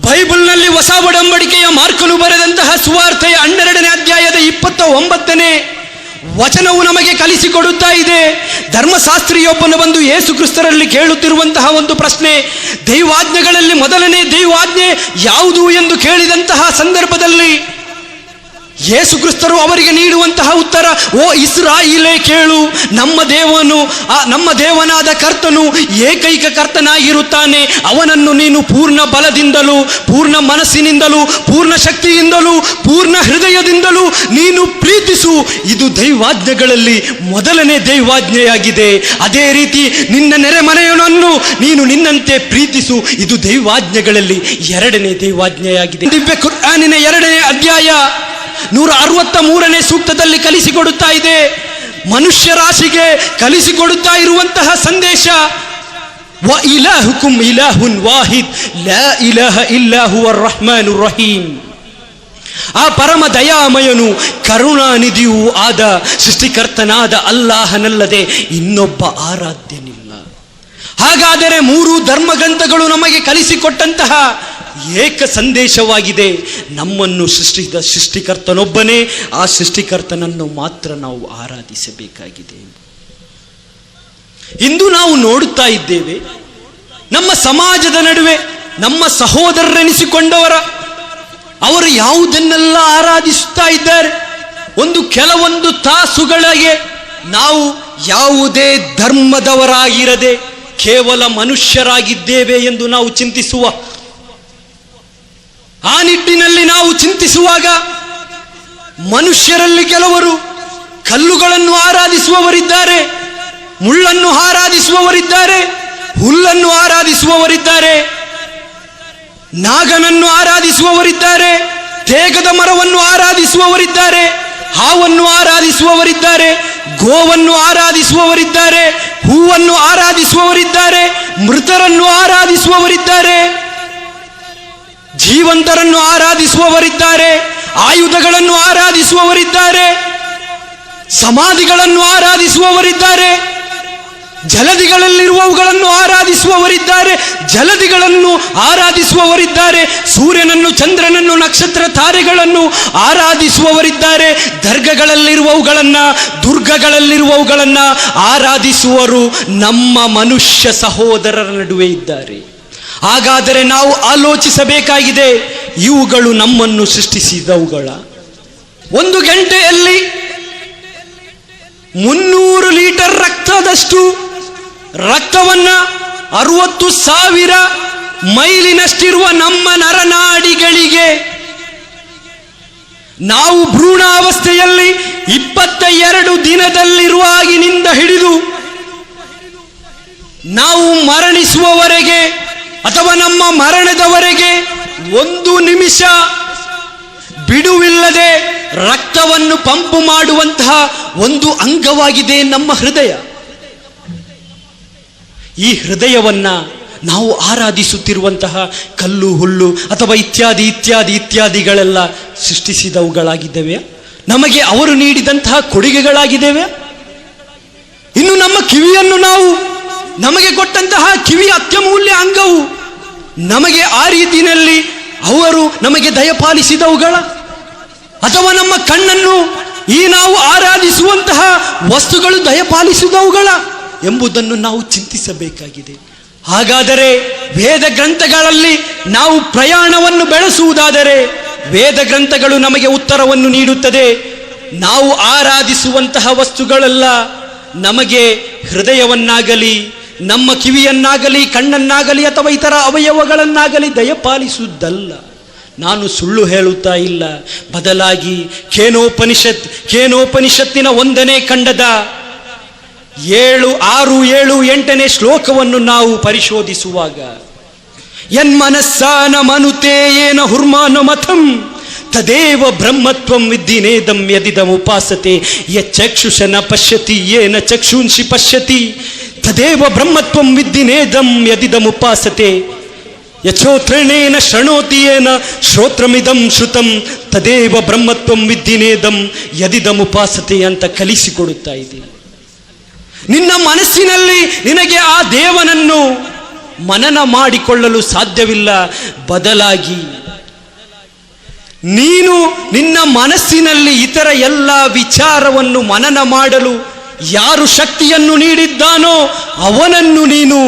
ಬೈಬಲ್ನಲ್ಲಿ ಹೊಸ ಒಡಂಬಡಿಕೆಯ ಮಾರ್ಕನು ಬರೆದಂತಹ ಸುವಾರ್ತೆಯ 12ನೇ ಅಧ್ಯಾಯದ 29ನೇ ವಚನವು ನಮಗೆ ಕಲಿಸಿಕೊಡುತ್ತಾ ಇದೆ. ಧರ್ಮಶಾಸ್ತ್ರಿಯೊಬ್ಬನು ಬಂದು ಯೇಸು ಕ್ರಿಸ್ತರಲ್ಲಿ ಕೇಳುತ್ತಿರುವಂತಹ ಒಂದು ಪ್ರಶ್ನೆ, ದೈವಾಜ್ಞೆಗಳಲ್ಲಿ ಮೊದಲನೇ ದೈವಾಜ್ಞೆ ಯಾವುದು ಎಂದು ಕೇಳಿದಂತಹ ಸಂದರ್ಭದಲ್ಲಿ ಯೇಸು ಕ್ರಿಸ್ತರು ಅವರಿಗೆ ನೀಡುವಂತಹ ಉತ್ತರ, ಓ ಇಸ್ರಾಯೇಲೇ ಕೇಳು, ನಮ್ಮ ದೇವನಾದ ಕರ್ತನು ಏಕೈಕ ಕರ್ತನಾಗಿರುತ್ತಾನೆ. ಅವನನ್ನು ನೀನು ಪೂರ್ಣ ಬಲದಿಂದಲೂ ಪೂರ್ಣ ಮನಸ್ಸಿನಿಂದಲೂ ಪೂರ್ಣ ಶಕ್ತಿಯಿಂದಲೂ ಪೂರ್ಣ ಹೃದಯದಿಂದಲೂ ನೀನು ಪ್ರೀತಿಸು. ಇದು ದೈವಾಜ್ಞೆಗಳಲ್ಲಿ ಮೊದಲನೇ ದೈವಾಜ್ಞೆಯಾಗಿದೆ. ಅದೇ ರೀತಿ ನಿನ್ನ ನೆರೆಮನೆಯವನನ್ನು ನೀನು ನಿನ್ನಂತೆ ಪ್ರೀತಿಸು. ಇದು ದೈವಾಜ್ಞೆಗಳಲ್ಲಿ 2ನೇ ದೈವಾಜ್ಞೆಯಾಗಿದೆ. ದಿವ್ಯ ಕುರ್ಆನಿನ 2ನೇ ಅಧ್ಯಾಯ 163ನೇ ಸೂಕ್ತದಲ್ಲಿ ಕಲಿಸಿಕೊಡುತ್ತಾ ಇದೆ. ಮನುಷ್ಯ ರಾಶಿಗೆ ಕಲಿಸಿಕೊಡುತ್ತಾ ಇರುವಂತಹ ಸಂದೇಶ, ವ ಇಲಾಹುಕುಂ ಇಲಾಹುನ್ ವಾಹಿದ್ ಲಾ ಇಲಾಹ ಇಲ್ಲಾ ಹುವರ್ ರಹ್ಮಾನುರ್ ರಹೀಮ್. ಆ ಪರಮ ದಯಾಮಯನು ಕರುಣಾನಿಧಿಯೂ ಆದ ಸೃಷ್ಟಿಕರ್ತನಾದ ಅಲ್ಲಾಹನಲ್ಲದೆ ಇನ್ನೊಬ್ಬ ಆರಾಧ್ಯನಿಲ್ಲ. ಹಾಗಾದರೆ 3 ಧರ್ಮಗ್ರಂಥಗಳು ನಮಗೆ ಕಲಿಸಿಕೊಟ್ಟಂತಹ ಏಕ ಸಂದೇಶವಾಗಿದೆ. ನಮ್ಮನ್ನು ಸೃಷ್ಟಿಸಿದ ಸೃಷ್ಟಿಕರ್ತನೊಬ್ಬನೇ, ಆ ಸೃಷ್ಟಿಕರ್ತನನ್ನು ಮಾತ್ರ ನಾವು ಆರಾಧಿಸಬೇಕಾಗಿದೆ. ಇಂದು ನಾವು ನೋಡುತ್ತಾ ಇದ್ದೇವೆ, ನಮ್ಮ ಸಮಾಜದ ನಡುವೆ ನಮ್ಮ ಸಹೋದರರೆನಿಸಿಕೊಂಡವರ ಅವರು ಯಾವುದನ್ನೆಲ್ಲ ಆರಾಧಿಸುತ್ತಾ ಇದ್ದಾರೆ. ಕೆಲವೊಂದು ತಾಸುಗಳಿಗೆ ನಾವು ಯಾವುದೇ ಧರ್ಮದವರಾಗಿರದೆ ಕೇವಲ ಮನುಷ್ಯರಾಗಿದ್ದೇವೆ ಎಂದು ನಾವು ಚಿಂತಿಸುವ ಆ ನಿಟ್ಟಿನಲ್ಲಿ ನಾವು ಚಿಂತಿಸುವಾಗ, ಮನುಷ್ಯರಲ್ಲಿ ಕೆಲವರು ಕಲ್ಲುಗಳನ್ನು ಆರಾಧಿಸುವವರಿದ್ದಾರೆ, ಮುಳ್ಳನ್ನು ಆರಾಧಿಸುವ ಆರಾಧಿಸುವವರಿದ್ದಾರೆ, ಹುಲ್ಲನ್ನು ಆರಾಧಿಸುವವರಿದ್ದಾರೆ, ನಾಗನನ್ನು ಆರಾಧಿಸುವವರಿದ್ದಾರೆ, ತೇಗದ ಮರವನ್ನು ಆರಾಧಿಸುವವರಿದ್ದಾರೆ, ಹಾವನ್ನು ಆರಾಧಿಸುವವರಿದ್ದಾರೆ, ಗೋವನ್ನು ಆರಾಧಿಸುವವರಿದ್ದಾರೆ, ಹೂವನ್ನು ಆರಾಧಿಸುವವರಿದ್ದಾರೆ, ಮೃತರನ್ನು ಆರಾಧಿಸುವವರಿದ್ದಾರೆ, ಜೀವಂತರನ್ನು ಆರಾಧಿಸುವವರಿದ್ದಾರೆ, ಆಯುಧಗಳನ್ನು ಆರಾಧಿಸುವವರಿದ್ದಾರೆ, ಸಮಾಧಿಗಳನ್ನು ಆರಾಧಿಸುವವರಿದ್ದಾರೆ, ಜಲದಿಗಳಲ್ಲಿರುವವುಗಳನ್ನು ಆರಾಧಿಸುವವರಿದ್ದಾರೆ, ಜಲದಿಗಳನ್ನು ಆರಾಧಿಸುವವರಿದ್ದಾರೆ, ಸೂರ್ಯನನ್ನು, ಚಂದ್ರನನ್ನು, ನಕ್ಷತ್ರ ತಾರೆಗಳನ್ನು ಆರಾಧಿಸುವವರಿದ್ದಾರೆ, ದರ್ಗಗಳಲ್ಲಿರುವವುಗಳನ್ನು, ದುರ್ಗಗಳಲ್ಲಿರುವವುಗಳನ್ನು ಆರಾಧಿಸುವರು ನಮ್ಮ ಮನುಷ್ಯ ಸಹೋದರರ ನಡುವೆ ಇದ್ದಾರೆ. ಹಾಗಾದರೆ ನಾವು ಆಲೋಚಿಸಬೇಕಾಗಿದೆ, ಇವುಗಳು ನಮ್ಮನ್ನು ಸೃಷ್ಟಿಸಿದವುಗಳ. 1 ಗಂಟೆಯಲ್ಲಿ 300 ಲೀಟರ್ ರಕ್ತದಷ್ಟು ರಕ್ತವನ್ನ 60,000 ಮೈಲಿನಷ್ಟಿರುವ ನಮ್ಮ ನರನಾಡಿಗಳಿಗೆ ನಾವು ಭ್ರೂಣಾವಸ್ಥೆಯಲ್ಲಿ 22 ದಿನದಲ್ಲಿರುವಾಗಿನಿಂದ ಹಿಡಿದು ನಾವು ಮರಣಿಸುವವರೆಗೆ ಅಥವಾ ನಮ್ಮ ಮರಣದವರೆಗೆ 1 ನಿಮಿಷ ಬಿಡುವಿಲ್ಲದೆ ರಕ್ತವನ್ನು ಪಂಪು ಮಾಡುವಂತಹ ಒಂದು ಅಂಗವಾಗಿದೆ ನಮ್ಮ ಹೃದಯ. ಈ ಹೃದಯವನ್ನ ನಾವು ಆರಾಧಿಸುತ್ತಿರುವಂತಹ ಕಲ್ಲು, ಹುಲ್ಲು ಅಥವಾ ಇತ್ಯಾದಿ ಇತ್ಯಾದಿ ಇತ್ಯಾದಿಗಳೆಲ್ಲ ಸೃಷ್ಟಿಸಿದವುಗಳಾಗಿದ್ದೇವೆ, ನಮಗೆ ಅವರು ನೀಡಿದಂತಹ ಕೊಡುಗೆಗಳಾಗಿದ್ದೇವೆ. ಇನ್ನು ನಮ್ಮ ಕಿವಿಯನ್ನು ನಮಗೆ ಕೊಟ್ಟಂತಹ ಕಿವಿ ಅತ್ಯಮೂಲ್ಯ ಅಂಗವು, ನಮಗೆ ಆ ರೀತಿಯಲ್ಲಿ ಅವರು ನಮಗೆ ದಯಪಾಲಿಸಿದವುಗಳ, ಅಥವಾ ನಮ್ಮ ಕಣ್ಣನ್ನು ಈ ನಾವು ಆರಾಧಿಸುವಂತಹ ವಸ್ತುಗಳು ದಯಪಾಲಿಸಿದವುಗಳ ಎಂಬುದನ್ನು ನಾವು ಚಿಂತಿಸಬೇಕಾಗಿದೆ. ಹಾಗಾದರೆ ವೇದ ಗ್ರಂಥಗಳಲ್ಲಿ ನಾವು ಪ್ರಯಾಣವನ್ನು ಬೆಳೆಸುವುದಾದರೆ ವೇದ ಗ್ರಂಥಗಳು ನಮಗೆ ಉತ್ತರವನ್ನು ನೀಡುತ್ತದೆ. ನಾವು ಆರಾಧಿಸುವಂತಹ ವಸ್ತುಗಳೆಲ್ಲ ನಮಗೆ ಹೃದಯವನ್ನಾಗಲಿ, ನಮ್ಮ ಕಿವಿಯನ್ನಾಗಲಿ, ಕಣ್ಣನ್ನಾಗಲಿ ಅಥವಾ ಇತರ ಅವಯವಗಳನ್ನಾಗಲಿ ದಯಪಾಲಿಸುವುದಲ್ಲ. ನಾನು ಸುಳ್ಳು ಹೇಳುತ್ತಾ ಇಲ್ಲ. ಬದಲಾಗಿ ಕೇನೋಪನಿಷತ್ತಿನ 1ನೇ ಖಂಡದ 7, 6, 7, 8ನೇ ಶ್ಲೋಕವನ್ನು ನಾವು ಪರಿಶೋಧಿಸುವಾಗ, ಯನ್ಮನಸ್ಸಾನ ಮನುತೆ ಏನ ಹುರ್ಮಾನ ಮಥಂ ತದೇವ ಬ್ರಹ್ಮತ್ವಂ ವಿದ್ದಿನೇದಂ ಯದಿದಮುಪಾಸತೆ ಯಚ್ಚಕ್ಷುಷನ ಪಶ್ಯತಿ ಯೇನ ಚಕ್ಷುಂಷಿ ಪಶ್ಯತಿ ತದೇವ ಬ್ರಹ್ಮತ್ವಂ ವಿದ್ದಿನೇದಂ ಯದಿದಮುಪಾಸತೆ ಯಚೋತ್ರಣೇನ ಶೃಣೋತಿ ಯೇನ ಶ್ರೋತ್ರಮಿದಂ ಶ್ರುತಂ ತದೇವ ಬ್ರಹ್ಮತ್ವಂ ವಿದ್ದಿನೇದಂ ಯದಿದಮುಪಾಸತೆ ಅಂತ ಕಲಿಸಿಕೊಡುತ್ತಾ ಇದ್ದೀನಿ. ನಿನ್ನ ಮನಸ್ಸಿನಲ್ಲಿ ನಿನಗೆ ಆ ದೇವನನ್ನು ಮನನ ಮಾಡಿಕೊಳ್ಳಲು ಸಾಧ್ಯವಿಲ್ಲ. ಬದಲಾಗಿ ನೀನು ನಿನ್ನ ಮನಸ್ಸಿನಲ್ಲಿ ಇತರ ಎಲ್ಲ ವಿಚಾರವನ್ನು ಮನನ ಮಾಡಲು ಯಾರು ಶಕ್ತಿಯನ್ನು ನೀಡಿದ್ದಾನೋ ಅವನನ್ನು ನೀನು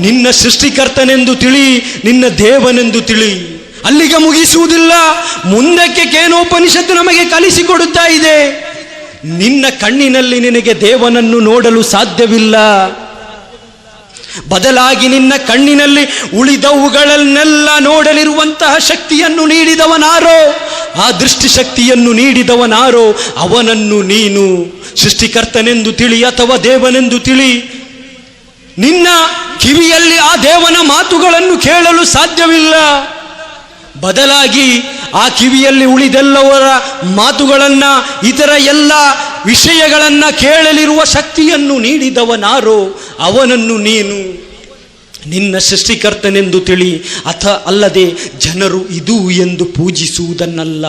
ನಿನ್ನ ಸೃಷ್ಟಿಕರ್ತನೆಂದು ತಿಳಿ, ನಿನ್ನ ದೇವನೆಂದು ತಿಳಿ. ಅಲ್ಲಿಗೆ ಮುಗಿಸುವುದಿಲ್ಲ. ಮುಂದಕ್ಕೆ ಕೇನೋಪನಿಷತ್ತು ನಮಗೆ ಕಲಿಸಿಕೊಡುತ್ತಾ ಇದೆ, ನಿನ್ನ ಕಣ್ಣಿನಲ್ಲಿ ನಿನಗೆ ದೇವನನ್ನು ನೋಡಲು ಸಾಧ್ಯವಿಲ್ಲ. ಬದಲಾಗಿ ನಿನ್ನ ಕಣ್ಣಿನಲ್ಲಿ ಉಳಿದವುಗಳನ್ನೆಲ್ಲ ನೋಡಲಿರುವಂತಹ ಶಕ್ತಿಯನ್ನು ನೀಡಿದವನಾರೋ, ಆ ದೃಷ್ಟಿಶಕ್ತಿಯನ್ನು ನೀಡಿದವನಾರೋ ಅವನನ್ನು ನೀನು ಸೃಷ್ಟಿಕರ್ತನೆಂದು ತಿಳಿ ಅಥವಾ ದೇವನೆಂದು ತಿಳಿ. ನಿನ್ನ ಕಿವಿಯಲ್ಲಿ ಆ ದೇವನ ಮಾತುಗಳನ್ನು ಕೇಳಲು ಸಾಧ್ಯವಿಲ್ಲ. ಬದಲಾಗಿ ಆ ಕಿವಿಯಲ್ಲಿ ಉಳಿದೆಲ್ಲವರ ಮಾತುಗಳನ್ನ, ಇತರ ಎಲ್ಲ ವಿಷಯಗಳನ್ನ ಕೇಳಲಿರುವ ಶಕ್ತಿಯನ್ನು ನೀಡಿದವನಾರೋ ಅವನನ್ನು ನೀನು ನಿನ್ನ ಸೃಷ್ಟಿಕರ್ತನೆಂದು ತಿಳಿ. ಅಲ್ಲದೆ ಜನರು ಇದು ಎಂದು ಪೂಜಿಸುವುದನ್ನಲ್ಲ,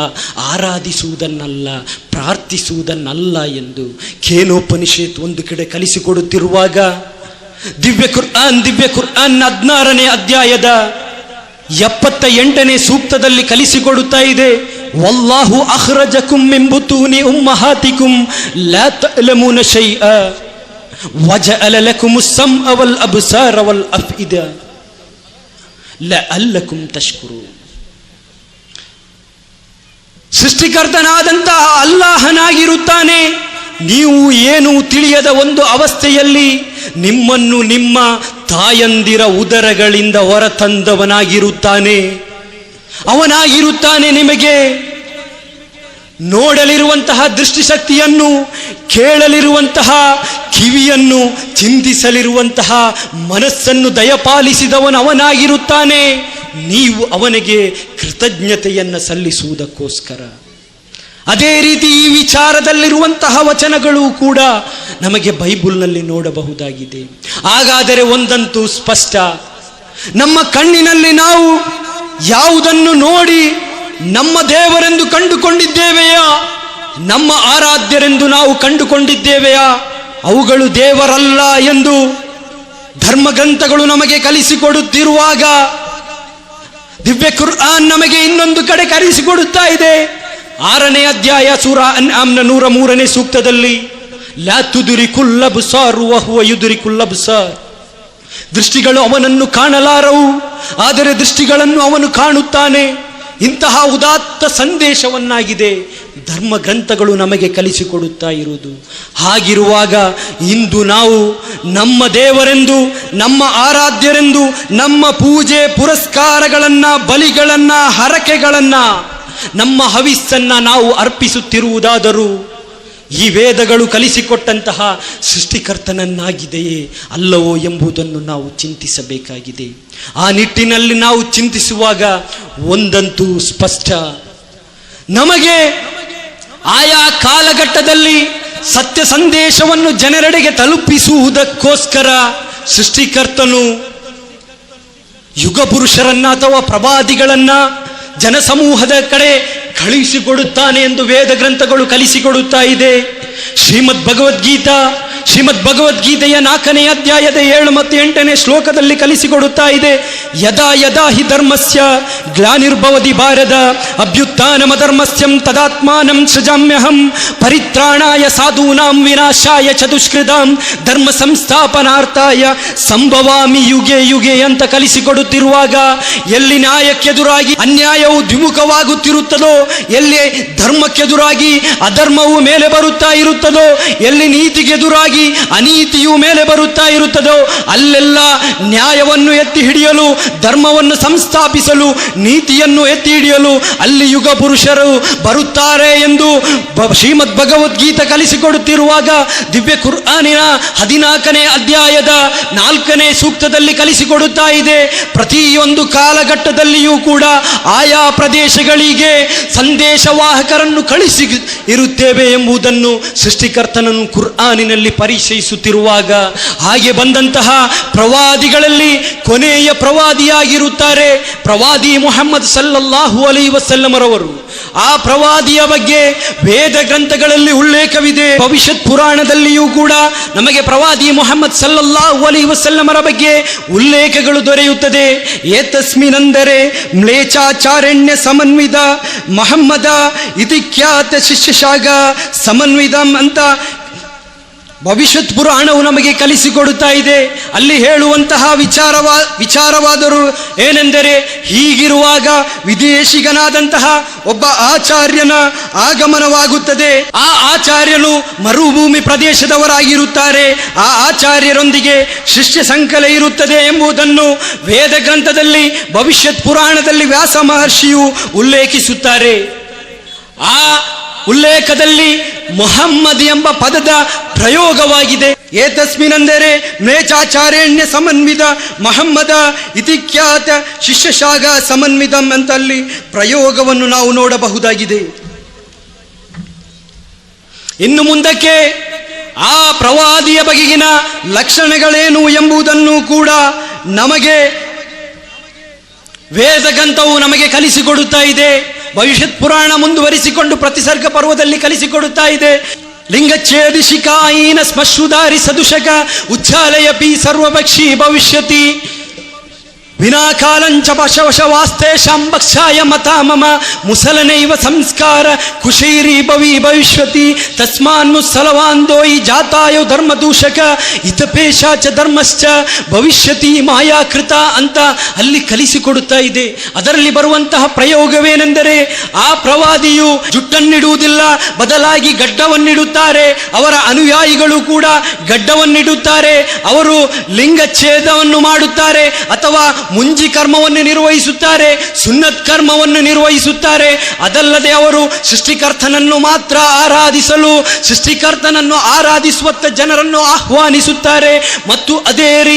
ಆರಾಧಿಸುವುದನ್ನಲ್ಲ, ಪ್ರಾರ್ಥಿಸುವುದನ್ನಲ್ಲ ಎಂದು ಕೇನೋಪನಿಷತ್ ಒಂದು ಕಡೆ ಕಲಿಸಿಕೊಡುತ್ತಿರುವಾಗ, ದಿವ್ಯ ಕುರ್ಆನ್ 16ನೇ ಅಧ್ಯಾಯದ 78ನೇ ಸೂಕ್ತದಲ್ಲಿ ಕಲಿಸಿಕೊಡುತ್ತಾ ಇದೆ, ವಲ್ಲಾಹು ಅಖ್ರಜಕುಂ ಮಿನ್ ಬುತೂನಿ ಉಮ್ಮಹಾತಿಕುಂ ಲಾ ತಅಲಮೂನ ಶೈಆ ವಜಅಲ ಲಕುಮುಸ್ ಸಮಅ ವಲ್ ಅಬ್ಸಾರ ವಲ್ ಅಫ್ಇದ ಲಅಲ್ಲಕುಂ ತಶ್ಕುರೂನ್. ಸೃಷ್ಟಿಕರ್ತನಾದಂತಹ ಅಲ್ಲಾಹನಾಗಿರುತ್ತಾನೆ. ನೀವು ಏನು ತಿಳಿಯದ ಒಂದು ಅವಸ್ಥೆಯಲ್ಲಿ ನಿಮ್ಮನ್ನು ನಿಮ್ಮ ತಾಯಂದಿರ ಉದರಗಳಿಂದ ಹೊರತಂದವನಾಗಿರುತ್ತಾನೆ. ಅವನಾಗಿರುತ್ತಾನೆ ನಿಮಗೆ ನೋಡಲಿರುವಂತಹ ದೃಷ್ಟಿಶಕ್ತಿಯನ್ನು, ಕೇಳಲಿರುವಂತಹ ಕಿವಿಯನ್ನು, ಚಿಂತಿಸಲಿರುವಂತಹ ಮನಸ್ಸನ್ನು ದಯಪಾಲಿಸಿದವನು ಅವನಾಗಿರುತ್ತಾನೆ. ನೀವು ಅವನಿಗೆ ಕೃತಜ್ಞತೆಯನ್ನು ಸಲ್ಲಿಸುವುದಕ್ಕೋಸ್ಕರ. ಅದೇ ರೀತಿ ಈ ವಿಚಾರದಲ್ಲಿರುವಂತಹ ವಚನಗಳು ಕೂಡ ನಮಗೆ ಬೈಬಲ್ನಲ್ಲಿ ನೋಡಬಹುದಾಗಿದೆ. ಹಾಗಾದರೆ ಒಂದಂತೂ ಸ್ಪಷ್ಟ, ನಮ್ಮ ಕಣ್ಣಿನಲ್ಲಿ ನಾವು ಯಾವುದನ್ನು ನೋಡಿ ನಮ್ಮ ದೇವರೆಂದು ಕಂಡುಕೊಂಡಿದ್ದೇವೆಯಾ, ನಮ್ಮ ಆರಾಧ್ಯರೆಂದು ನಾವು ಕಂಡುಕೊಂಡಿದ್ದೇವೆಯಾ, ಅವುಗಳು ದೇವರಲ್ಲ ಎಂದು ಧರ್ಮಗ್ರಂಥಗಳು ನಮಗೆ ಕಲಿಸಿಕೊಡುತ್ತಿರುವಾಗ ದಿವ್ಯ ಕುರ್ಆನ್ ನಮಗೆ ಇನ್ನೊಂದು ಕಡೆ ಕಲಿಸಿಕೊಡುತ್ತಾ ಇದೆ. 6ನೇ ಅಧ್ಯಾಯ ಸೂರಾ ಅನ್ಆಮ್ನ 103ನೇ ಸೂಕ್ತದಲ್ಲಿ ಲಾ ತುದ್ರಿಕುಲ್ ಅಬ್ಸಾರ್ ವಹುವ ಯುದ್ರಿಕುಲ್ ಅಬ್ಸಾರ್, ದೃಷ್ಟಿಗಳು ಅವನನ್ನು ಕಾಣಲಾರವು, ಆದರೆ ದೃಷ್ಟಿಗಳನ್ನು ಅವನು ಕಾಣುತ್ತಾನೆ. ಇಂತಹ ಉದಾತ್ತ ಸಂದೇಶವನ್ನಾಗಿದೆ ಧರ್ಮ ಗ್ರಂಥಗಳು ನಮಗೆ ಕಲಿಸಿಕೊಡುತ್ತಾ ಇರುವುದು. ಹಾಗಿರುವಾಗ ಇಂದು ನಾವು ನಮ್ಮ ದೇವರೆಂದು, ನಮ್ಮ ಆರಾಧ್ಯರೆಂದು, ನಮ್ಮ ಪೂಜೆ ಪುರಸ್ಕಾರಗಳನ್ನು, ಬಲಿಗಳನ್ನು, ಹರಕೆಗಳನ್ನು, ನಮ್ಮ ಹವಿಸ್ಸನ್ನು ನಾವು ಅರ್ಪಿಸುತ್ತಿರುವುದಾದರೂ ಈ ವೇದಗಳು ಕಲಿಸಿಕೊಟ್ಟಂತಹ ಸೃಷ್ಟಿಕರ್ತನನ್ನಾಗಿದೆಯೇ ಅಲ್ಲವೋ ಎಂಬುದನ್ನು ನಾವು ಚಿಂತಿಸಬೇಕಾಗಿದೆ. ಆ ನಿಟ್ಟಿನಲ್ಲಿ ನಾವು ಚಿಂತಿಸುವಾಗ ಒಂದಂತೂ ಸ್ಪಷ್ಟ, ನಮಗೆ ಆಯಾ ಕಾಲಘಟ್ಟದಲ್ಲಿ ಸತ್ಯ ಸಂದೇಶವನ್ನು ಜನರೆಡೆಗೆ ತಲುಪಿಸುವುದಕ್ಕೋಸ್ಕರ ಸೃಷ್ಟಿಕರ್ತನು ಯುಗ ಪುರುಷರನ್ನ ಅಥವಾ ಪ್ರವಾದಿಗಳನ್ನ ಜನಸಮೂಹದ ಕಡೆ ಕಳುಹಿಸಿಕೊಡುತ್ತಾನೆ ಎಂದು ವೇದ ಗ್ರಂಥಗಳು ಕಲಿಸಿಕೊಡುತ್ತಾ ಇದೆ. ಶ್ರೀಮದ್ ಭಗವದ್ಗೀತೆಯ 4ನೇ ಅಧ್ಯಾಯದ 7 ಮತ್ತು 8ನೇ ಶ್ಲೋಕದಲ್ಲಿ ಕಲಿಸಿಕೊಡುತ್ತಾ ಇದೆ. ಯದಾ ಯದಾ ಹಿ ಧರ್ಮಸ್ಯ ಗ್ಲಾನಿರ್ಭವತಿ ಭಾರತ ಅಭ್ಯುತ್ಥಾನಮಧರ್ಮಸ್ಯಂ ತದಾತ್ಮಾನಂ ಸೃಜಾಮ್ಯಹಂ ಪರಿತ್ರಾಣಾಯ ಸಾಧೂನಾಂ ವಿನಾಶಾಯ ಚತುಷ್ಕೃತಾಂ ಧರ್ಮ ಸಂಸ್ಥಾಪನಾರ್ಥಾಯ ಸಂಭವಾಮಿ ಯುಗೆ ಯುಗೆ ಅಂತ ಕಲಿಸಿಕೊಡುತ್ತಿರುವಾಗ ಎಲ್ಲಿ ನ್ಯಾಯಕ್ಕೆದುರಾಗಿ ಅನ್ಯಾಯವು ದ್ವಿಮುಖವಾಗುತ್ತಿರುತ್ತದೋ, ಎಲ್ಲಿ ಧರ್ಮಕ್ಕೆದುರಾಗಿ ಅಧರ್ಮವು ಮೇಲೆ ಬರುತ್ತಾ ಇರುತ್ತದೋ, ಎಲ್ಲಿ ನೀತಿಗೆದುರಾಗಿ ಅನೀತಿಯು ಮೇಲೆ ಬರುತ್ತಾ ಇರುತ್ತದೋ, ಅಲ್ಲೆಲ್ಲ ನ್ಯಾಯವನ್ನು ಎತ್ತಿ ಹಿಡಿಯಲು, ಧರ್ಮವನ್ನು ಸಂಸ್ಥಾಪಿಸಲು, ನೀತಿಯನ್ನು ಎತ್ತಿ ಹಿಡಿಯಲು ಅಲ್ಲಿ ಯುಗ ಪುರುಷರು ಬರುತ್ತಾರೆ ಎಂದು ಶ್ರೀಮದ್ ಭಗವದ್ಗೀತೆ ಕಲಿಸಿಕೊಡುತ್ತಿರುವಾಗ ದಿವ್ಯ ಕುರ್ಆನಿನ 14ನೇ ಅಧ್ಯಾಯದ 4ನೇ ಸೂಕ್ತದಲ್ಲಿ ಕಲಿಸಿಕೊಡುತ್ತಾ ಇದೆ. ಪ್ರತಿಯೊಂದು ಕಾಲಘಟ್ಟದಲ್ಲಿಯೂ ಕೂಡ ಆಯಾ ಪ್ರದೇಶಗಳಿಗೆ ಸಂದೇಶವಾಹಕರನ್ನು ಕಳಿಸಿ ಇರುತ್ತೇವೆ ಎಂಬುದನ್ನು ಸೃಷ್ಟಿಕರ್ತನನ್ನು ಕುರ್ಆನಿನಲ್ಲಿ ಪರಿಚಯಿಸುತ್ತಿರುವಾಗ ಹಾಗೆ ಬಂದಂತಹ ಪ್ರವಾದಿಗಳಲ್ಲಿ ಕೊನೆಯ ಪ್ರವಾದಿಯಾಗಿರುತ್ತಾರೆ ಪ್ರವಾದಿ ಮುಹಮ್ಮದ್ ಸಲ್ಲಲ್ಲಾಹು ಅಲೈಹಿ ವಸಲ್ಲಮರವರು. ಆ ಪ್ರವಾದಿಯ ಬಗ್ಗೆ ವೇದ ಗ್ರಂಥಗಳಲ್ಲಿ ಉಲ್ಲೇಖವಿದೆ. ಭವಿಷ್ಯತ್ ಪುರಾಣದಲ್ಲಿಯೂ ಕೂಡ ನಮಗೆ ಪ್ರವಾದಿ ಮುಹಮ್ಮದ್ ಸಲ್ಲಲ್ಲಾಹು ಅಲೈಹಿ ವಸಲ್ಲಮರ ಬಗ್ಗೆ ಉಲ್ಲೇಖಗಳು ದೊರೆಯುತ್ತದೆ. ಏತಸ್ಮಿನೆಂದರೆ ಮ್ಲೇಚ್ಛಾಚಾರಣ್ಯ ಸಮನ್ವಿತ ಮಹಮ್ಮದ ಇತಿಖ್ಯಾತ ಶಿಷ್ಯಶಾಗ ಸಮನ್ವಿತಂ ಅಂತ ಭವಿಷ್ಯತ್ ಪುರಾಣವು ನಮಗೆ ಕಲಿಸಿಕೊಡುತ್ತಾ ಇದೆ. ಅಲ್ಲಿ ಹೇಳುವಂತಹ ವಿಚಾರವಾದರು ಏನೆಂದರೆ, ಹೀಗಿರುವಾಗ ವಿದೇಶಿಗನಾದಂತಹ ಒಬ್ಬ ಆಚಾರ್ಯನ ಆಗಮನವಾಗುತ್ತದೆ. ಆ ಆಚಾರ್ಯನು ಮರುಭೂಮಿ ಪ್ರದೇಶದವರಾಗಿರುತ್ತಾರೆ. ಆ ಆಚಾರ್ಯರೊಂದಿಗೆ ಶಿಷ್ಯ ಸಂಕಲೆ ಇರುತ್ತದೆ ಎಂಬುದನ್ನು ವೇದ ಗ್ರಂಥದಲ್ಲಿ ಭವಿಷ್ಯತ್ ಪುರಾಣದಲ್ಲಿ ವ್ಯಾಸ ಮಹರ್ಷಿಯು ಉಲ್ಲೇಖಿಸುತ್ತಾರೆ. ಆ ಉಲ್ಲೇಖದಲ್ಲಿ ಮೊಹಮ್ಮದ್ ಎಂಬ ಪದದ ಪ್ರಯೋಗವಾಗಿದೆ. ಏತಸ್ಮಿನೆಂದರೆ ಮ್ಲೇಚ್ಛಾಚಾರಣ್ಯ ಸಮನ್ವಿತ ಮಹಮ್ಮದ ಇತಿಖ್ಯಾತ ಶಿಷ್ಯಶಾಗ ಸಮನ್ವಿತಂ ಅಂತ ಅಲ್ಲಿ ಪ್ರಯೋಗವನ್ನು ನಾವು ನೋಡಬಹುದಾಗಿದೆ. ಇನ್ನು ಮುಂದಕ್ಕೆ ಆ ಪ್ರವಾದಿಯ ಬಗೆಗಿನ ಲಕ್ಷಣಗಳೇನು ಎಂಬುದನ್ನು ಕೂಡ ನಮಗೆ ವೇದಗ್ರಂಥವು ನಮಗೆ ಕಲಿಸಿಕೊಡುತ್ತಾ ಇದೆ. ಭವಿಷ್ಯತ್ ಪುರಾಣ ಮುಂದುವರಿಸಿಕೊಂಡು ಪ್ರತಿಸರ್ಗ ಪರ್ವದಲ್ಲಿ ಕಲಿಸಿಕೊಡುತ್ತಾ ಇದೆ. ಲಿಂಗಚ್ಛೇದಿ ಶಿಕಾಯಿನ ಸ್ಮಶ್ರುಧಾರಿ ಸದುಷಕ ಉಚ್ಚಾಲಯ ಪಿ ಸರ್ವಭಕ್ಷಿ ಭವಿಷ್ಯತಿ ವಿನಾಕಾಲಂಚ ವಶವಾಸ್ತೆ ಶಾಂಬಕ್ಷಾಯ ಮತ ಮಮ ಮುಸಲನೈವ ಸಂಸ್ಕಾರ ಕುಶೈರಿ ಭವಿ ಭವಿಷ್ಯತಿ ತಸ್ಮಾನ್ನು ಸಲವಾಂದೋಯಿ ಜಾತಾಯೋ ಧರ್ಮದೂಷಕ ಹಿತಪೇಶಾಚ ಧರ್ಮಶ್ಚ ಭವಿಷ್ಯತಿ ಮಾಯಾಕೃತ ಅಂತ ಅಲ್ಲಿ ಕಲಿಸಿಕೊಡುತ್ತಾ ಇದೆ. ಅದರಲ್ಲಿ ಬರುವಂತಹ ಪ್ರಯೋಗವೇನೆಂದರೆ, ಆ ಪ್ರವಾದಿಯು ಜುಟ್ಟನ್ನಿಡುವುದಿಲ್ಲ, ಬದಲಾಗಿ ಗಡ್ಡವನ್ನಿಡುತ್ತಾರೆ. ಅವರ ಅನುಯಾಯಿಗಳು ಕೂಡ ಗಡ್ಡವನ್ನಿಡುತ್ತಾರೆ. ಅವರು ಲಿಂಗಚ್ಛೇದವನ್ನು ಮಾಡುತ್ತಾರೆ ಅಥವಾ ಮುಂಜಿ ಕರ್ಮವನ್ನು ನಿರ್ವಹಿಸುತ್ತಾರೆ, ಸುನ್ನತ್ ಕರ್ಮವನ್ನು ನಿರ್ವಹಿಸುತ್ತಾರೆ. ಅದಲ್ಲದೆ ಅವರು ಸೃಷ್ಟಿಕರ್ತನನ್ನು ಮಾತ್ರ ಆರಾಧಿಸಲು, ಸೃಷ್ಟಿಕರ್ತನನ್ನು ಆರಾಧಿಸುವತ್ತ ಜನರನ್ನು ಆಹ್ವಾನಿಸುತ್ತಾರೆ. ಮತ್ತು ಅದೇ ರೀತಿ